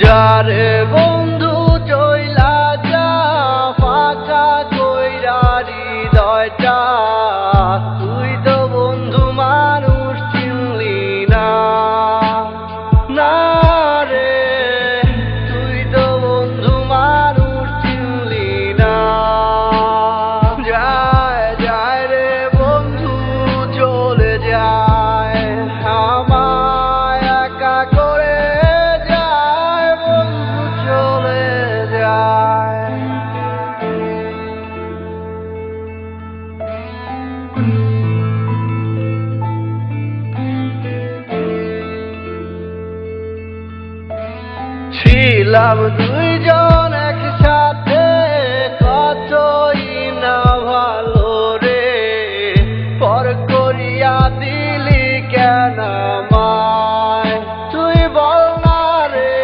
যারে বন্ধু চইলা যা ফাঁকা কইরা হৃদয়টা, তুই তো বন্ধু মানুষ চিনলি না, না রে তুই তো বন্ধু মানুষ চিনলি না। যায় যায় রে বন্ধু চলে যায়, আমায় একা করে ছিলাম দুইজন একসাথে, কতই না ভালো রে, পর করিয়া দিলি কেন আমায়, তুই বল না রে,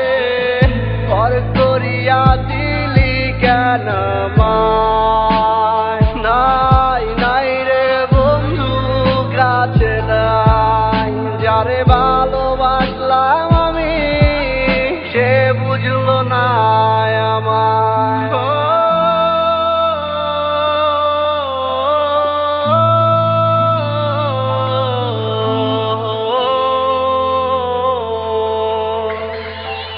পর করিয়া দিলি কেন আমায়। নাই নাই রে বন্ধু কাছে নাই, যারে ভালোবাসলাম আমি সে বুঝলো না আমায়।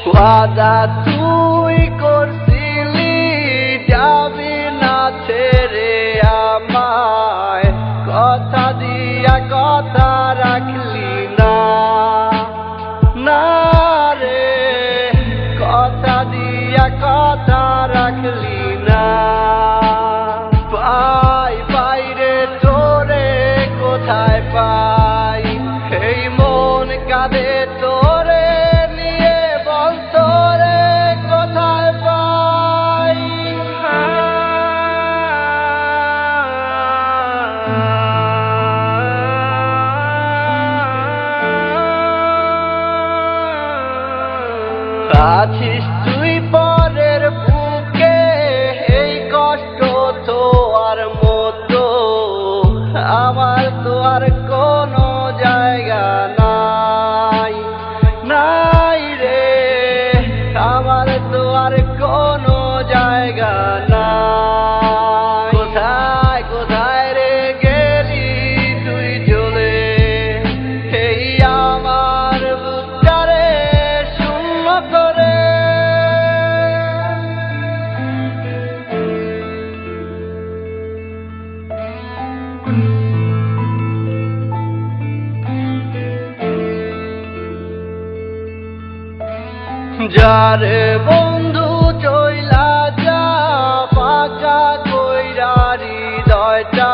ওয়াদা তুই করছিলি যাবি না ছেড়ে আমায়, কথা দিয়া কথা রাখলি না, না রে কথা দিয়া কথা রাখলি না। পাই পাই রে তোরে কোথায় পাই, এই মন কাঁদে তোরে নিয়ে, বল তোরে কোথায় পাই। আছিস তুই পরের বুকে, এই কষ্ট তো আর মতো, আমার তো আর কোনো জায়গা নাই, নাই রে আমার তো আর কোনো জায়গা নাই। কোথায় কোথায় রে গেলি তুই চলে, এই আমার বুকটারে শূন্য করে। যারে বন্ধু চইলা যা ফাঁকা কইরা হৃদয়টা,